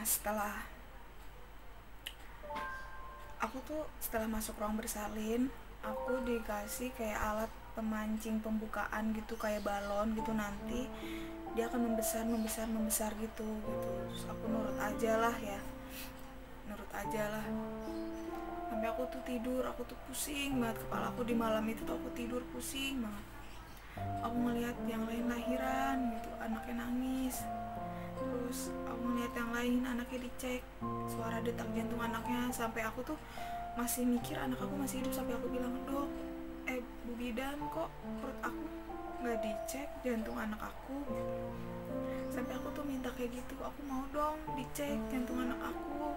Nah, setelah masuk ruang bersalin, aku dikasih kayak alat pemancing pembukaan gitu, kayak balon gitu. Nanti dia akan membesar gitu. Terus aku nurut aja lah. Sampai aku tuh tidur, aku tuh pusing banget kepala aku di malam itu tuh. Aku tidur pusing banget. Aku ngelihat yang lain lahiran gitu, anaknya nangis. Terus aku ngeliat yang lain, anaknya dicek suara detak jantung anaknya. Sampai aku tuh masih mikir anak aku masih hidup. Sampai aku bilang, dok, Bu Bidan, kok perut aku nggak dicek jantung anak aku gitu. Sampai aku tuh minta kayak gitu, aku mau dong dicek jantung anak aku.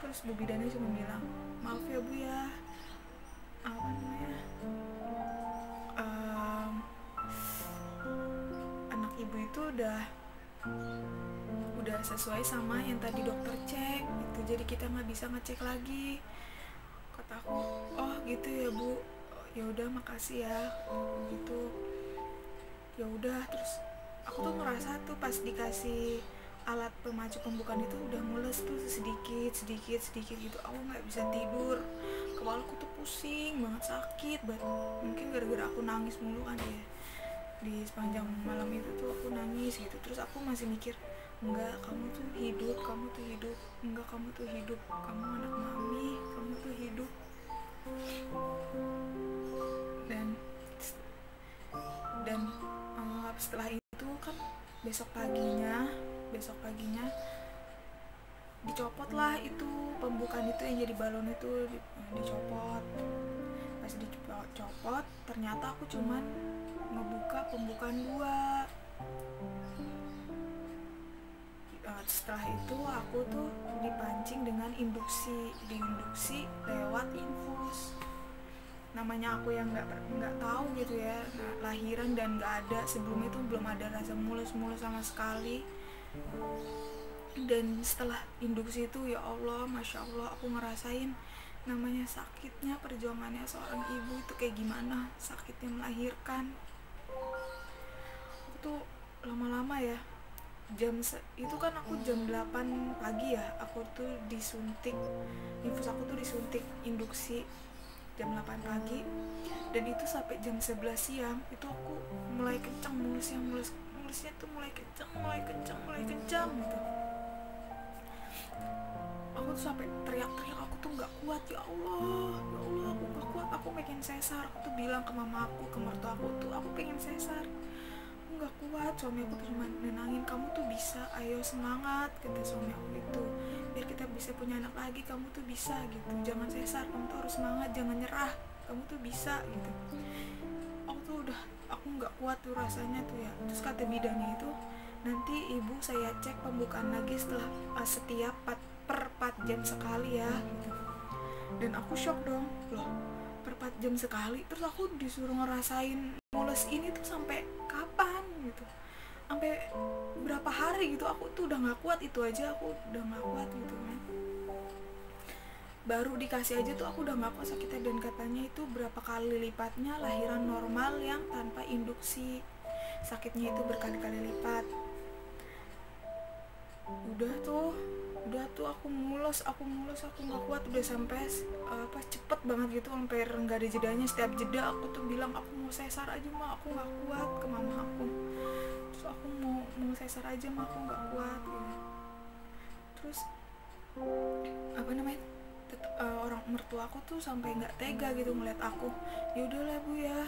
Terus Bu Bidannya cuma bilang, maaf ya Bu ya, apa namanya, anak ibu itu udah sesuai sama yang tadi dokter cek gitu, jadi kita nggak bisa ngecek lagi. Kata aku, oh gitu ya Bu, ya udah makasih ya gitu. Ya udah, terus aku tuh ngerasa tuh pas dikasih alat pemacu pembukaan itu udah mules tuh sedikit gitu. Aku nggak bisa tidur, kepalaku tuh pusing banget, sakit banget. Mungkin gara-gara aku nangis mulu kan ya, di sepanjang malam itu tuh aku nangis gitu. Terus aku masih mikir, enggak, kamu tuh hidup, enggak, kamu tuh hidup, kamu anak mami, kamu tuh hidup. Dan setelah itu kan besok paginya dicopot lah itu pembukaan itu yang jadi balon itu, dicopot. Pas dicopot ternyata aku cuman ngebuka pembukaan 2. Setelah itu aku tuh dipancing dengan diinduksi lewat infus. Namanya aku yang nggak tahu gitu ya, lahiran dan nggak ada sebelumnya tuh, belum ada rasa mulus sama sekali. Dan setelah induksi itu, ya Allah, masya Allah, aku ngerasain namanya sakitnya perjuangannya seorang ibu itu kayak gimana, sakitnya melahirkan. Aku tuh lama-lama ya, itu kan aku jam 8 pagi ya, aku tuh disuntik infus, aku tuh disuntik induksi jam 8 pagi, dan itu sampai jam 11 siang itu aku mulai kencang mulusnya tuh mulai kencang gitu. Aku tuh sampai teriak-teriak, aku tuh nggak kuat, ya Allah aku nggak kuat, aku pengen sesar. Aku tuh bilang ke mama aku, ke mertua aku tuh, aku pengen sesar, aku nggak kuat. Suami aku tuh cuma nenangin, kamu tuh bisa, ayo semangat, kata suami aku gitu, biar kita bisa punya anak lagi, kamu tuh bisa gitu, jangan sesar, kamu tuh harus semangat, jangan nyerah, kamu tuh bisa gitu. Aku nggak kuat tuh rasanya tuh ya. Terus kata bidannya itu, nanti ibu saya cek pembukaan lagi setiap 4 jam sekali ya gitu. Dan aku shock dong, loh, per 4 jam sekali, terus aku disuruh ngerasain mules ini tuh sampai kapan gitu, sampai berapa hari gitu. Aku tuh udah nggak kuat, itu aja aku udah nggak kuat gitu kan. Baru dikasih aja tuh aku udah gak kuat sakitnya. Dan katanya itu berapa kali lipatnya lahiran normal yang tanpa induksi, sakitnya itu berkali-kali lipat. Udah tuh aku mulus, aku gak kuat, udah sampai cepet banget gitu, sampai gak ada jedanya. Setiap jeda aku tuh bilang aku mau sesar aja mah, aku gak kuat, ke mama aku. Terus aku mau sesar aja mah, aku gak kuat gitu. Terus orang mertua aku tuh sampai nggak tega gitu ngeliat aku. Ya udahlah Bu ya,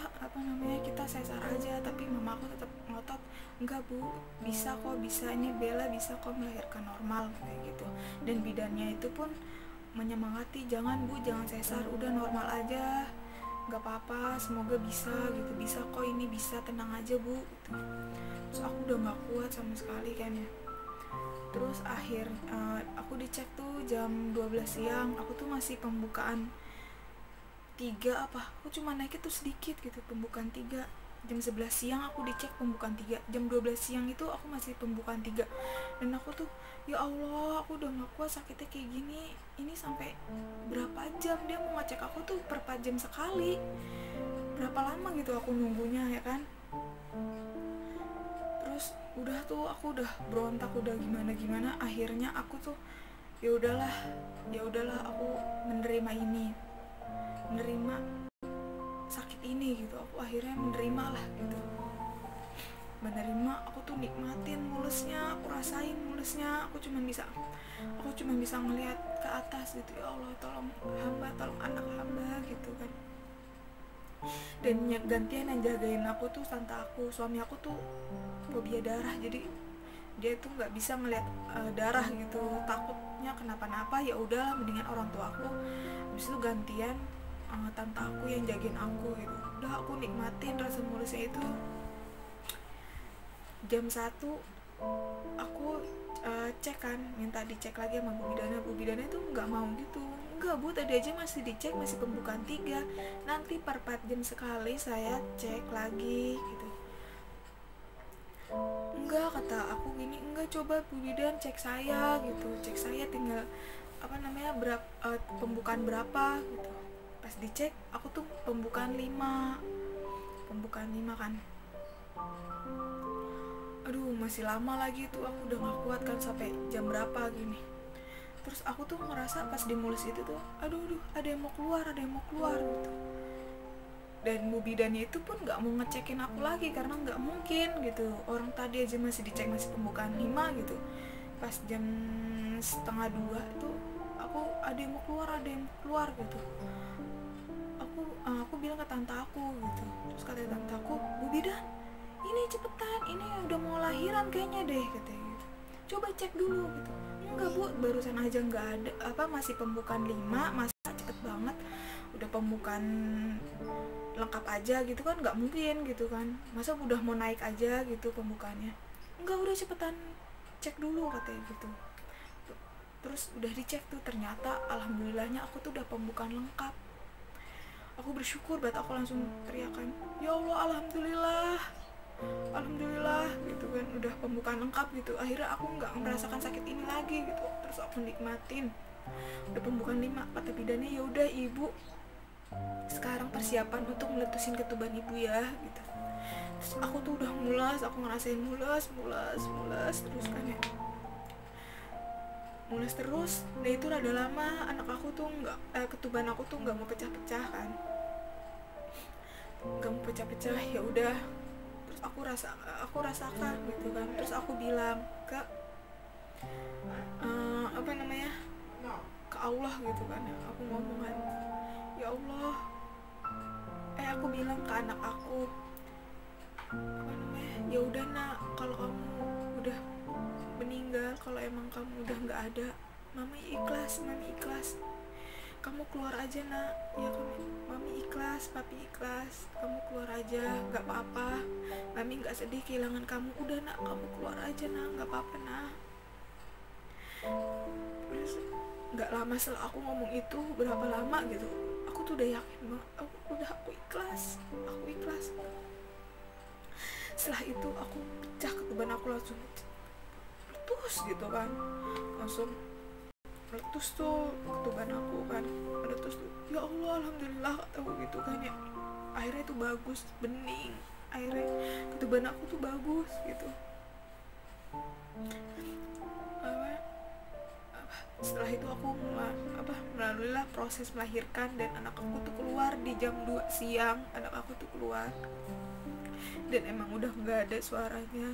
kita sesar aja. Tapi mama aku tetap ngotot, enggak Bu, bisa kok, bisa, ini Bella bisa kok melahirkan normal kayak gitu. Dan bidannya itu pun menyemangati, jangan Bu, jangan sesar, udah normal aja, nggak apa-apa, semoga bisa gitu, bisa kok, ini bisa, tenang aja Bu gitu. Terus aku udah nggak kuat sama sekali kan ya. Terus aku dicek tuh jam 12 siang, aku tuh masih pembukaan 3 aku cuma naik itu sedikit gitu, pembukaan 3. Jam 11 siang aku dicek pembukaan 3, jam 12 siang itu aku masih pembukaan 3. Dan aku tuh, ya Allah, aku udah gak kuat sakitnya kayak gini, ini sampai berapa jam dia mau ngecek aku tuh per 4 jam sekali, berapa lama gitu aku nunggunya ya kan. Terus udah tuh aku udah berontak, udah gimana akhirnya aku tuh ya udahlah aku menerima ini, menerima sakit ini gitu. Aku akhirnya menerima lah gitu, menerima. Aku tuh nikmatin mulusnya, aku rasain mulusnya. Aku cuma bisa ngelihat ke atas gitu, ya Allah tolong hamba, tolong anak hamba gitu kan. Dan gantian yang jagain aku tuh tante aku, suami aku tuh fobia darah, jadi dia tuh nggak bisa ngelihat darah gitu, takutnya kenapa-napa. Ya udahlah, mendingan orang tua aku. Habis itu gantian tante aku yang jagain aku gitu. Udah aku nikmatin rasa mulusnya itu. Jam 1 aku cek kan, minta dicek lagi sama Bu Bidana itu nggak mau gitu. Enggak Bu, tadi aja masih dicek, masih pembukaan 3, nanti per 4 jam sekali saya cek lagi gitu. Enggak, kata aku gini, enggak, coba Bu Bidan cek saya gitu, cek saya tinggal pembukaan berapa gitu. Pas dicek aku tuh pembukaan 5 kan. Aduh, masih lama lagi tuh, aku udah gak kuat kan, sampai jam berapa gini. Terus aku tuh ngerasa pas di mulus itu tuh, aduh ada yang mau keluar gitu. Dan Bu Bidannya itu pun gak mau ngecekin aku lagi, karena gak mungkin gitu, orang tadi aja masih dicek, masih pembukaan 5 gitu. Pas jam 1:30 itu aku ada yang mau keluar gitu. Aku bilang ke tante aku gitu. Terus kata tante aku, Bu Bidan, ini cepetan, ini udah mau lahiran kayaknya deh katanya gitu. Coba cek dulu gitu. Enggak Bu, barusan aja nggak ada, masih pembukaan 5, masa cepet banget udah pembukaan lengkap aja gitu kan, nggak mungkin gitu kan, masa udah mau naik aja gitu pembukaannya. Enggak, udah cepetan cek dulu katanya gitu. Terus udah dicek tuh, ternyata alhamdulillahnya aku tuh udah pembukaan lengkap. Aku bersyukur banget, aku langsung teriakan, ya Allah alhamdulillah gitu kan, udah pembukaan lengkap gitu. Akhirnya aku nggak merasakan sakit ini lagi gitu. Terus aku nikmatin udah pembukaan 5. Kata bidannya, ya udah Ibu, sekarang persiapan untuk meletusin ketuban Ibu ya gitu. Terus aku tuh udah mulas, aku ngerasain mulas terus kan ya, mulas terus. Nah itu rada lama, anak aku tuh ketuban aku tuh nggak mau pecah-pecah kan, ya udah. Terus aku rasakan gitu kan. Terus aku bilang ke ke Allah gitu kan, aku ngomong kan, ya Allah, aku bilang ke anak aku, ya udah Nak, kalau kamu udah meninggal, kalau emang kamu udah nggak ada, mami ikhlas, kamu keluar aja Nak, ya mami ikhlas, papi ikhlas, kamu keluar aja, nggak apa-apa, mami nggak sedih kehilangan kamu, udah Nak, kamu keluar aja Nak, nggak apa-apa Nak. Terus nggak lama setelah aku ngomong itu, berapa lama gitu, aku tuh udah yakin banget, aku ikhlas. Setelah itu aku pecah ketuban aku, langsung meletus gitu kan, langsung meletus tuh ketuban aku kan, meletus tuh, ya Allah alhamdulillah kataku gitu kan ya. Akhirnya itu bagus, bening, akhirnya ketuban aku tuh bagus gitu. Setelah itu aku melalui proses melahirkan, dan anak aku tuh keluar di jam 2 siang. Anak aku tuh keluar dan emang udah nggak ada suaranya,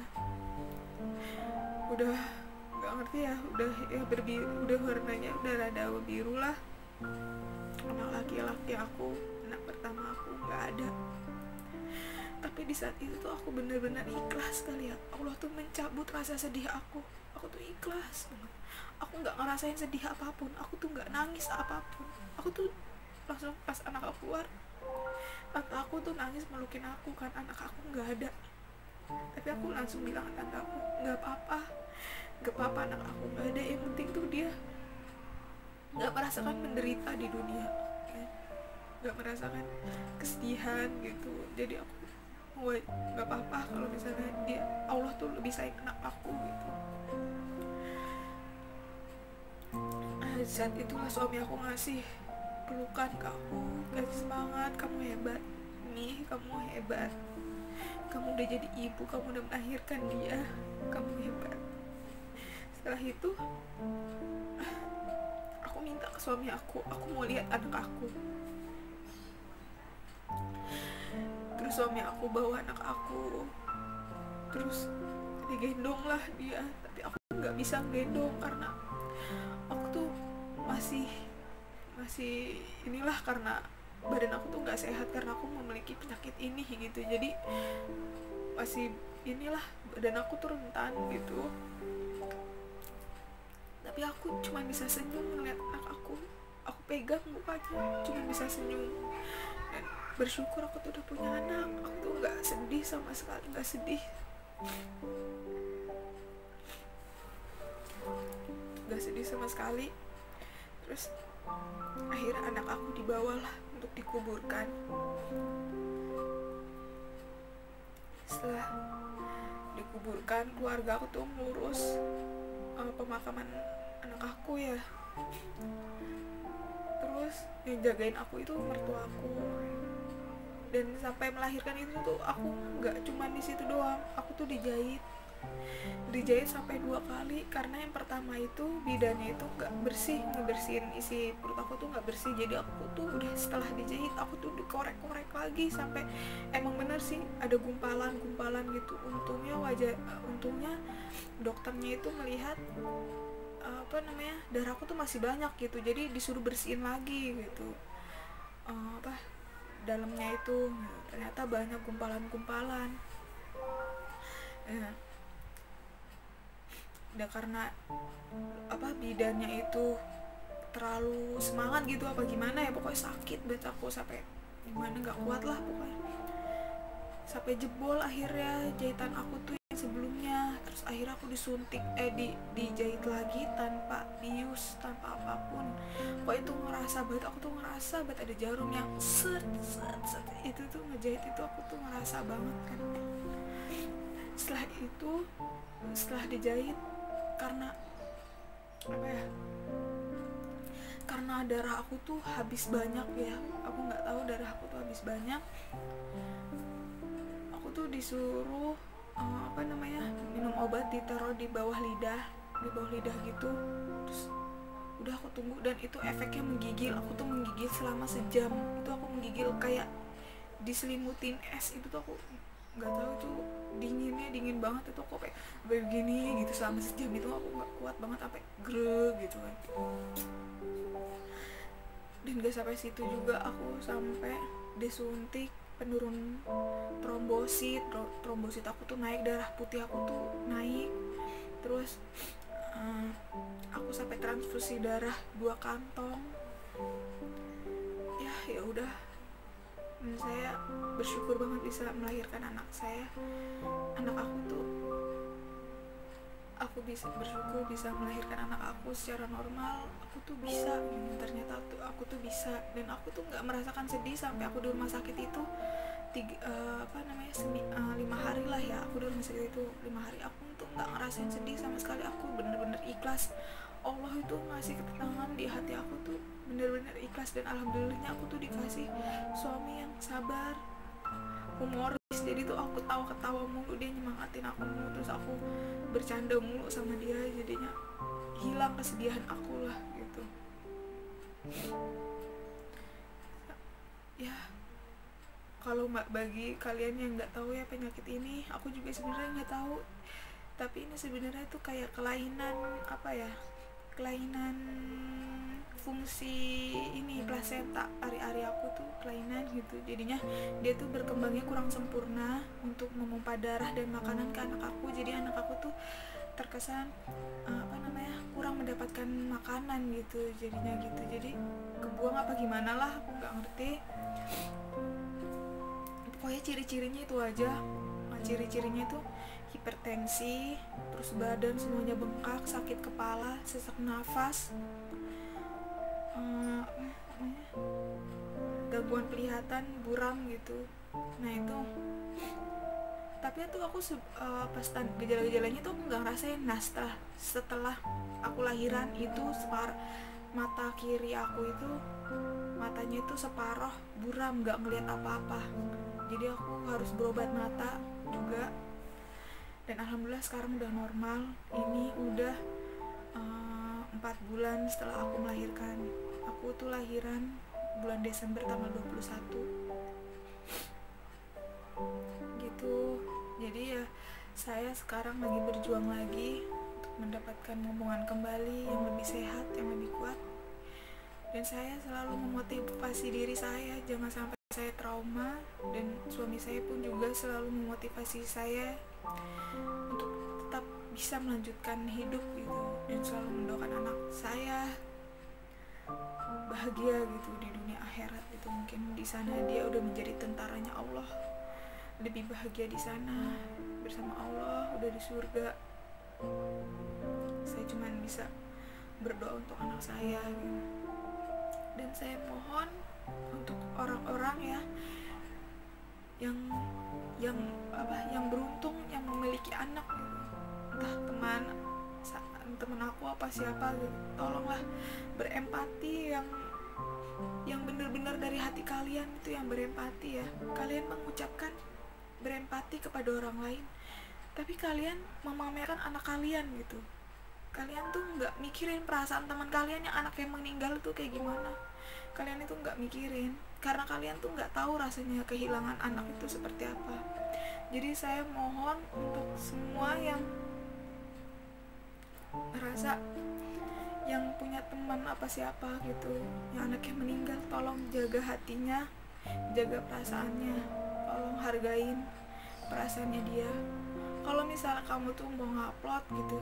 udah nggak ngerti ya, udah warnanya udah rada biru lah. Anak laki-laki aku, anak pertama aku, nggak ada. Tapi di saat itu tuh aku benar-benar ikhlas kali ya, Allah tuh mencabut rasa sedih aku tuh ikhlas banget. Aku nggak ngerasain sedih apapun, aku tuh nggak nangis apapun. Aku tuh langsung pas anak aku keluar, tante aku tuh nangis melukin aku kan, anak aku nggak ada. Tapi aku langsung bilang ke tante aku, nggak apa-apa anak aku nggak ada, yang penting tuh dia nggak merasakan menderita di dunia, nggak merasakan kesedihan gitu. Jadi aku nggak apa-apa kalau misalnya dia, Allah tuh lebih sayang anak aku gitu. Saat itulah suami aku ngasih pelukan ke aku, ngasih semangat, kamu hebat nih, kamu hebat, kamu udah jadi ibu, kamu udah melahirkan dia, kamu hebat. Setelah itu aku minta ke suami aku mau lihat anak aku. Terus suami aku bawa anak aku, terus digendong lah dia, tapi aku nggak bisa gendong karena aku tuh masih inilah, karena badan aku tuh nggak sehat karena aku memiliki penyakit ini gitu, jadi masih inilah, badan aku tuh rentan gitu. Tapi aku cuma bisa senyum ngeliat anak aku pegang mukanya, cuma bisa senyum dan bersyukur aku tuh udah punya anak. Aku tuh nggak sedih sama sekali, nggak sedih, sama sekali. Terus akhirnya anak aku dibawalah untuk dikuburkan. Setelah dikuburkan, keluarga aku tuh ngurus pemakaman anak aku ya. Terus yang jagain aku itu mertua aku, dan sampai melahirkan itu tuh aku nggak cuma di situ doang, aku tuh dijahit sampai 2 kali, karena yang pertama itu bidannya itu nggak bersih, ngebersihin isi perut aku tuh nggak bersih. Jadi aku tuh udah setelah dijahit aku tuh dikorek-korek lagi sampai emang bener sih ada gumpalan gitu. Untungnya dokternya itu melihat darah aku tuh masih banyak gitu, jadi disuruh bersihin lagi gitu dalamnya itu. Ternyata banyak gumpalan-gumpalan ya. Udah karena bidannya itu terlalu semangat gitu apa gimana ya, pokoknya sakit banget aku sampai gimana, nggak kuat lah pokoknya, sampai jebol akhirnya jahitan aku tuh yang sebelumnya. Terus akhirnya aku disuntik dijahit lagi tanpa bius, tanpa apapun. Pokoknya itu aku tuh ngerasa banget ada jarum yang set itu tuh ngejahit itu, aku tuh ngerasa banget kan. Setelah dijahit, karena karena darah aku tuh habis banyak ya, aku nggak tahu darah aku tuh habis banyak. Aku tuh disuruh minum obat, ditaruh di bawah lidah gitu. Terus udah aku tunggu, dan itu efeknya menggigil. Aku tuh menggigil selama sejam. Itu aku menggigil kayak diselimutin es. Itu tuh aku nggak tahu tuh dingin banget. Itu aku kayak begini gitu selama sejam. Itu aku nggak kuat banget, sampai greg gitu kan. Dan gak sampai situ juga, aku sampai disuntik penurun trombosit aku tuh naik, darah putih aku tuh naik. Terus aku sampai transfusi darah 2 kantong ya udah. Dan saya bersyukur banget bisa melahirkan anak aku tuh. Aku bersyukur bisa melahirkan anak aku secara normal. Aku tuh bisa, ternyata aku tuh bisa. Dan aku tuh nggak merasakan sedih sampai aku di rumah sakit itu 5 hari lah ya. Aku di rumah sakit itu 5 hari. Aku tuh nggak ngerasain sedih sama sekali. Aku bener-bener ikhlas. Allah itu ngasih ketenangan di hati aku tuh, bener-bener ikhlas. Dan alhamdulillahnya aku tuh dikasih suami yang sabar, humoris. Jadi tuh aku ketawa mulu, dia nyemangatin aku mulu. Terus aku bercanda mulu sama dia, jadinya hilang kesedihan aku lah gitu ya. Kalau bagi kalian yang nggak tahu ya penyakit ini, aku juga sebenarnya nggak tahu, tapi ini sebenarnya tuh kayak kelainan fungsi ini plasenta, ari-ari aku tuh kelainan gitu. Jadinya dia tuh berkembangnya kurang sempurna untuk memompa darah dan makanan ke anak aku. Jadi anak aku tuh terkesan kurang mendapatkan makanan gitu, jadinya gitu. Jadi kebuang apa gimana lah, aku nggak ngerti. Pokoknya ciri-cirinya itu aja. Ciri-cirinya tuh hipertensi, terus badan semuanya bengkak, sakit kepala, sesak nafas, gangguan penglihatan, buram gitu. Nah itu, tapi itu aku pas gejala-gejalanya tuh aku nggak ngerasain. Nah setelah aku lahiran itu, mata kiri aku itu matanya itu separoh buram, nggak ngelihat apa-apa. Jadi aku harus berobat mata juga. Dan alhamdulillah sekarang udah normal. Ini udah 4 bulan setelah aku melahirkan. Aku tuh lahiran bulan Desember tanggal 21 gitu. Jadi ya saya sekarang lagi berjuang lagi untuk mendapatkan momongan kembali yang lebih sehat, yang lebih kuat. Dan saya selalu memotivasi diri saya jangan sampai saya trauma, dan suami saya pun juga selalu memotivasi saya untuk tetap bisa melanjutkan hidup gitu, dan selalu mendoakan anak saya bahagia gitu di dunia akhirat gitu. Mungkin di sana dia udah menjadi tentaranya Allah, lebih bahagia di sana bersama Allah, udah di surga. Saya cuma bisa berdoa untuk anak saya gitu. Dan saya mohon untuk orang-orang ya yang beruntung, yang memiliki anak gitu, entah teman aku apa siapa gitu, tolonglah berempati, yang benar-benar dari hati kalian itu, yang berempati ya. Kalian mengucapkan berempati kepada orang lain, tapi kalian memamerkan anak kalian gitu. Kalian tuh nggak mikirin perasaan teman kalian yang anak yang meninggal tuh kayak gimana. Kalian itu nggak mikirin, karena kalian tuh nggak tahu rasanya kehilangan anak itu seperti apa. Jadi saya mohon untuk semua yang ngerasa, yang punya teman apa siapa gitu yang anaknya meninggal, tolong jaga hatinya, jaga perasaannya, tolong hargain perasaannya dia. Kalau misalnya kamu tuh mau ngupload gitu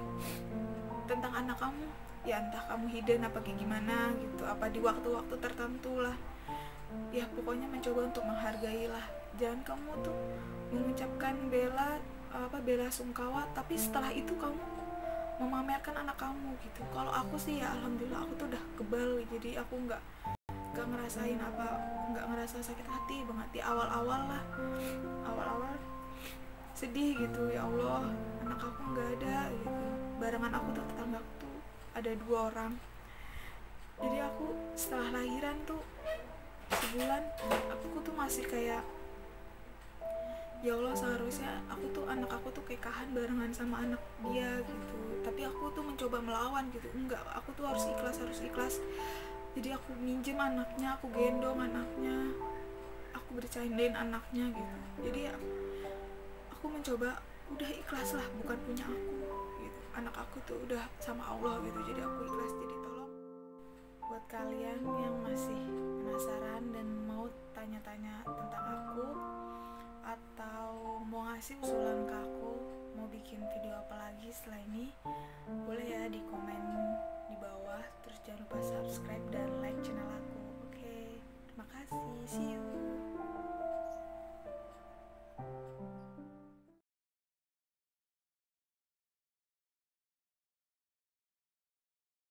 tentang anak kamu, ya entah kamu hidden apa kayak gimana gitu, apa di waktu-waktu tertentu lah ya, pokoknya mencoba untuk menghargai lah. Jangan kamu tuh mengucapkan bela sungkawa, tapi setelah itu kamu memamerkan anak kamu gitu. Kalau aku sih ya alhamdulillah aku tuh udah kebal, jadi aku nggak ngerasain nggak ngerasa sakit hati banget di awal-awal sedih gitu, ya Allah anak aku nggak ada gitu. Barengan aku tuh tetanggaku tuh ada 2 orang. Jadi aku setelah lahiran tuh sebulan, aku tuh masih kayak, ya Allah seharusnya anak aku tuh kayak kahan barengan sama anak dia gitu, tapi aku tuh mencoba melawan gitu. Enggak, aku tuh harus ikhlas. Jadi aku minjem anaknya, aku gendong anaknya, aku bercandain anaknya gitu. Jadi ya aku mencoba udah ikhlas lah, bukan punya aku gitu. Anak aku tuh udah sama Allah gitu, jadi aku ikhlas. Jadi tolong buat kalian yang masih penasaran dan mau tanya-tanya tentang aku, atau mau ngasih usulan ke aku mau bikin video apa lagi setelah ini, boleh ya di komen